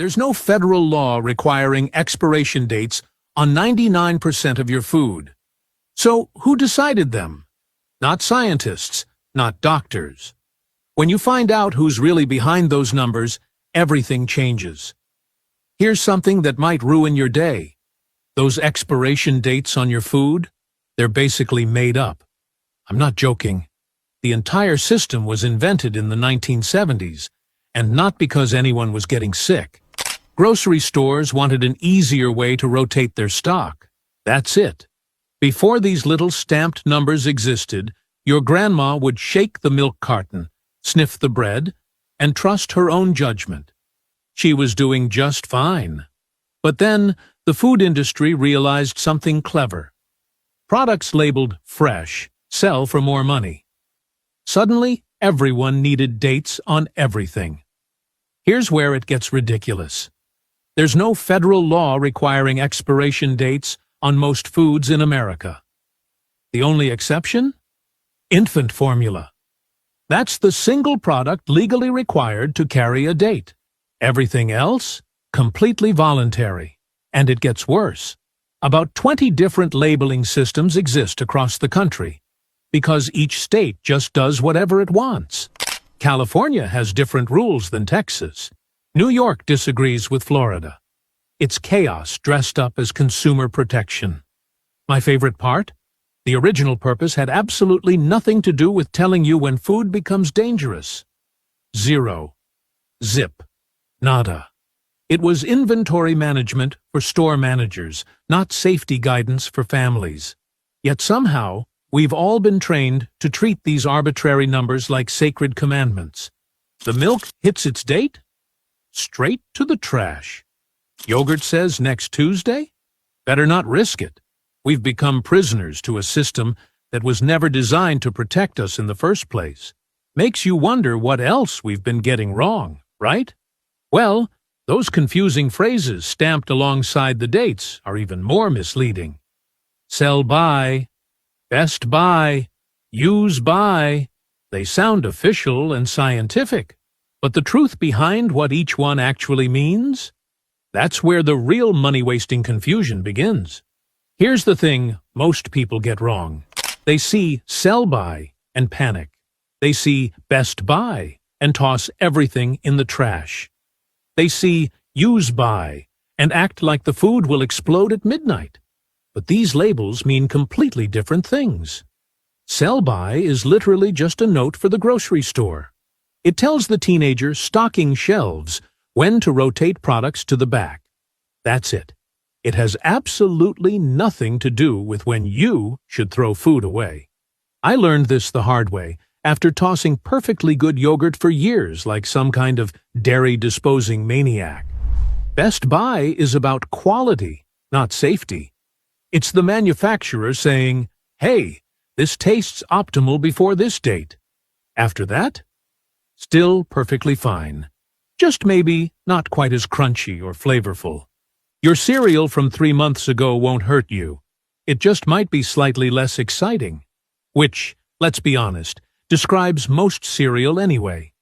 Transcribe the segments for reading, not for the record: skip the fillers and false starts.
There's no federal law requiring expiration dates on 99% of your food. So who decided them? Not scientists, not doctors. When you find out who's really behind those numbers, everything changes. Here's something that might ruin your day. Those expiration dates on your food, they're basically made up. I'm not joking. The entire system was invented in the 1970s, and not because anyone was getting sick. Grocery stores wanted an easier way to rotate their stock. That's it. Before these little stamped numbers existed, your grandma would shake the milk carton, sniff the bread, and trust her own judgment. She was doing just fine. But then, the food industry realized something clever. Products labeled fresh sell for more money. Suddenly, everyone needed dates on everything. Here's where it gets ridiculous. There's no federal law requiring expiration dates on most foods in America. The only exception? Infant formula. That's the single product legally required to carry a date. Everything else? Completely voluntary. And it gets worse. About 20 different labeling systems exist across the country, because each state just does whatever it wants. California has different rules than Texas. New York disagrees with Florida. It's chaos dressed up as consumer protection. My favorite part? The original purpose had absolutely nothing to do with telling you when food becomes dangerous. Zero. Zip. Nada. It was inventory management for store managers, not safety guidance for families. Yet somehow, we've all been trained to treat these arbitrary numbers like sacred commandments. The milk hits its date? Straight to the trash. Yogurt says next Tuesday? Better not risk it. We've become prisoners to a system that was never designed to protect us in the first place. Makes you wonder what else we've been getting wrong, right? Well, those confusing phrases stamped alongside the dates are even more misleading. Sell by, best by, use by. They sound official and scientific, but the truth behind what each one actually means? That's where the real money-wasting confusion begins. Here's the thing most people get wrong. They see sell by and panic. They see best buy and toss everything in the trash. They see use by and act like the food will explode at midnight. But these labels mean completely different things. Sell by is literally just a note for the grocery store. It tells the teenager stocking shelves when to rotate products to the back. That's it. It has absolutely nothing to do with when you should throw food away. I learned this the hard way after tossing perfectly good yogurt for years like some kind of dairy-disposing maniac. Best Buy is about quality, not safety. It's the manufacturer saying, hey, this tastes optimal before this date. After that, still perfectly fine. Just maybe not quite as crunchy or flavorful. Your cereal from 3 months ago won't hurt you. It just might be slightly less exciting. Which, let's be honest, describes most cereal anyway.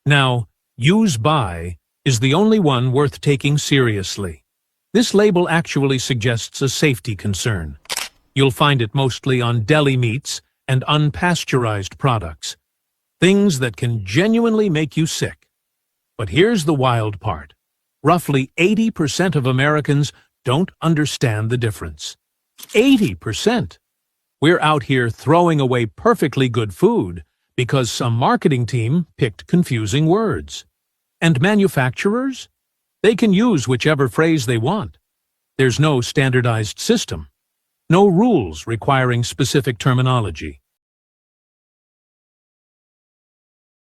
Now, use by is the only one worth taking seriously. This label actually suggests a safety concern. You'll find it mostly on deli meats and unpasteurized products. Things that can genuinely make you sick. But here's the wild part. Roughly 80% of Americans don't understand the difference. 80%! We're out here throwing away perfectly good food because some marketing team picked confusing words. And manufacturers? They can use whichever phrase they want. There's no standardized system. No rules requiring specific terminology.